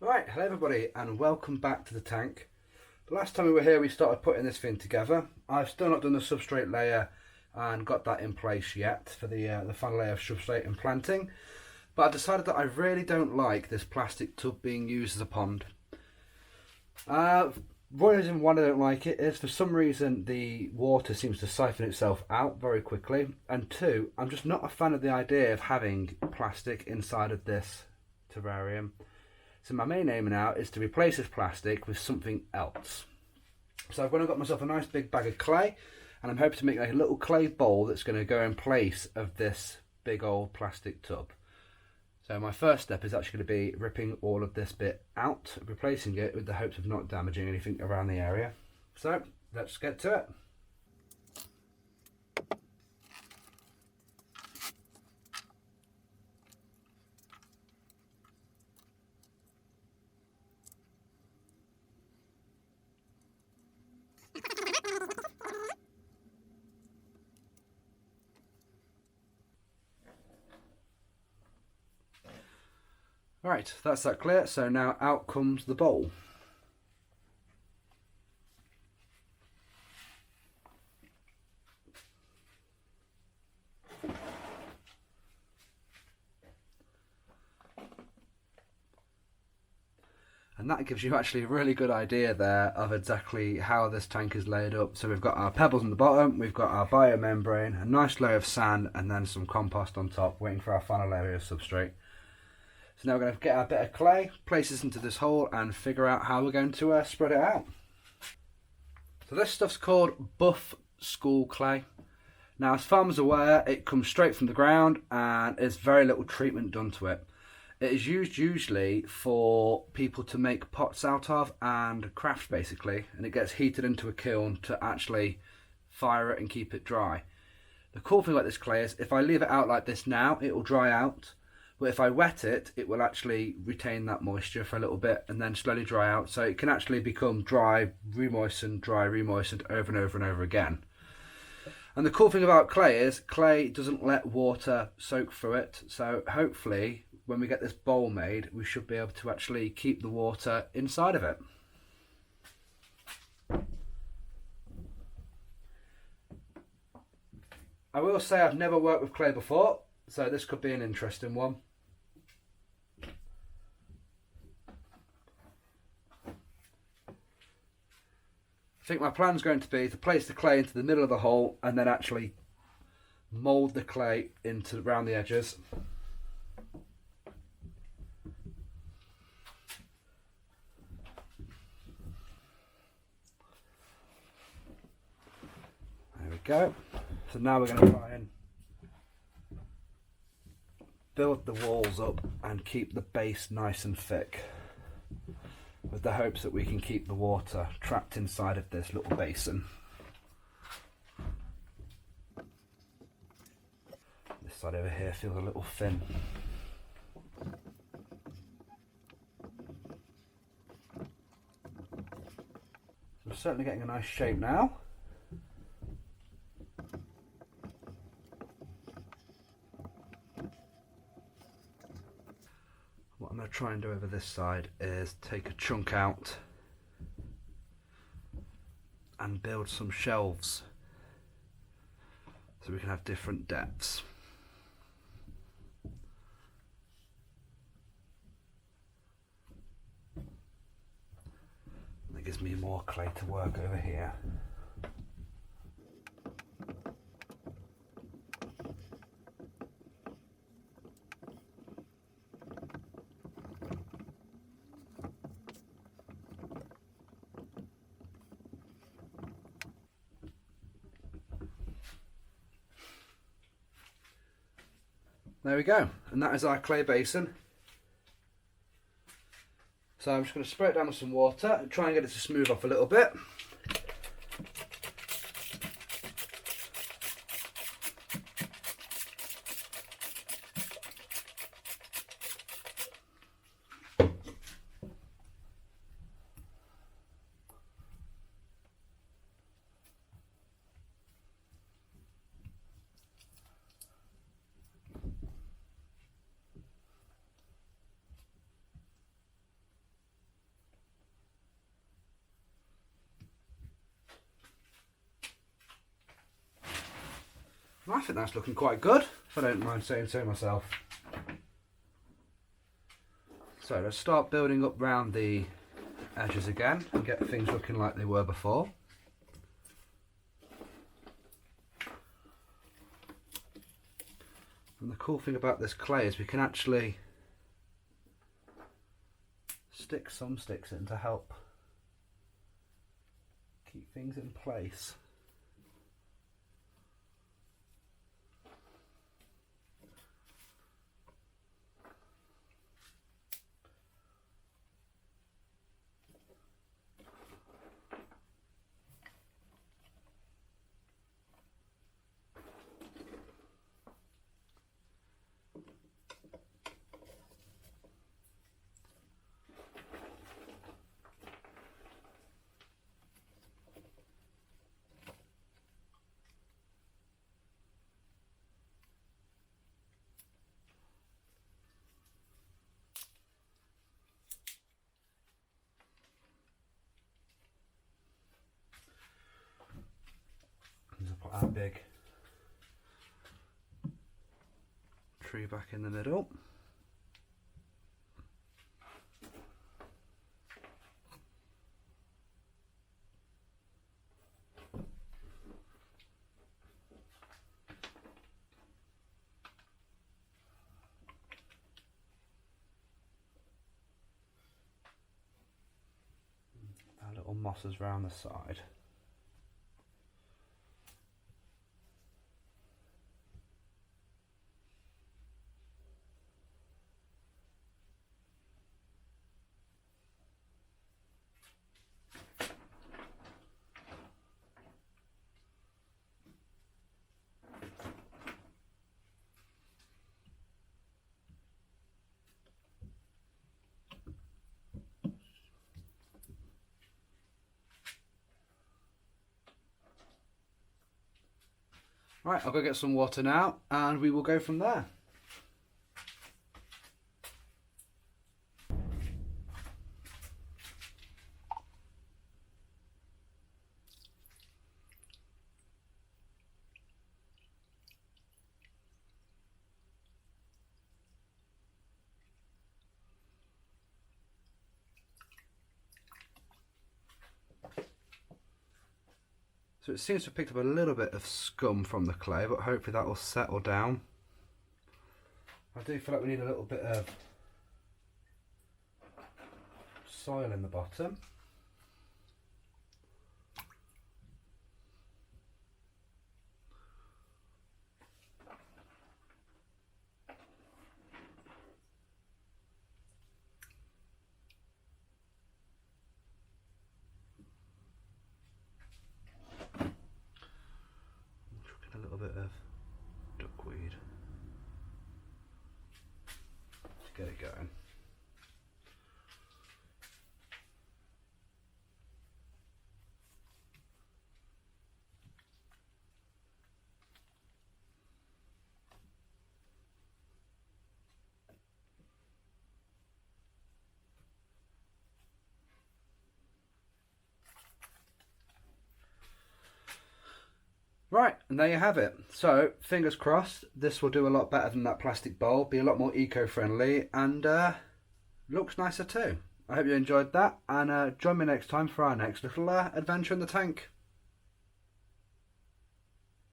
Right, hello everybody and welcome back to the tank. The last time we were here we started putting this thing together. I've still not done the substrate layer and got that in place yet for the final layer of substrate and planting. But I decided that I really don't like this plastic tub being used as a pond. One reason why I don't like it is for some reason the water seems to siphon itself out very quickly, and two, I'm just not a fan of the idea of having plastic inside of this terrarium. So my main aim now is to replace this plastic with something else. So I've gone and got myself a nice big bag of clay, and I'm hoping to make like a little clay bowl that's going to go in place of this big old plastic tub. So my first step is actually going to be ripping all of this bit out, replacing it with the hopes of not damaging anything around the area. So let's get to it. Right, that's that clear, so now out comes the bowl. And that gives you actually a really good idea there of exactly how this tank is laid up. So we've got our pebbles on the bottom, we've got our biomembrane, a nice layer of sand, and then some compost on top, waiting for our final layer of substrate. So now we're going to get our bit of clay, place this into this hole and figure out how we're going to spread it out. So this stuff's called buff school clay. Now as farmers are aware, it comes straight from the ground and there's very little treatment done to it. It is used usually for people to make pots out of and crafts basically, and it gets heated into a kiln to actually fire it and keep it dry. The cool thing about this clay is if I leave it out like this now, it will dry out. But if I wet it, it will actually retain that moisture for a little bit and then slowly dry out. So it can actually become dry, remoistened, over and over and over again. And the cool thing about clay is clay doesn't let water soak through it. So hopefully when we get this bowl made, we should be able to actually keep the water inside of it. I will say I've never worked with clay before, so this could be an interesting one. I think my plan's going to be to place the clay into the middle of the hole and then actually mould the clay into around the edges. There we go. So now we're going to try and build the walls up and keep the base nice and thick, with the hopes that we can keep the water trapped inside of this little basin. This side over here feels a little thin. So we're certainly getting a nice shape now. What I'm going to try and do over this side is take a chunk out and build some shelves so we can have different depths. That gives me more clay to work over here. There we go, and that is our clay basin. So I'm just going to spray it down with some water and try and get it to smooth off a little bit. I think that's looking quite good, if I don't mind saying so myself. So let's start building up round the edges again and get things looking like they were before. And the cool thing about this clay is we can actually stick some sticks in to help keep things in place. Put our big tree back in the middle. Our little mosses round the side. Right, I'll go get some water now and we will go from there. So it seems to have picked up a little bit of scum from the clay, but hopefully that will settle down. I do feel like we need a little bit of soil in the bottom. A little bit of duckweed to get it going. Right, and there you have it. So, fingers crossed, this will do a lot better than that plastic bowl, be a lot more eco-friendly, and looks nicer too. I hope you enjoyed that, and join me next time for our next little adventure in the tank.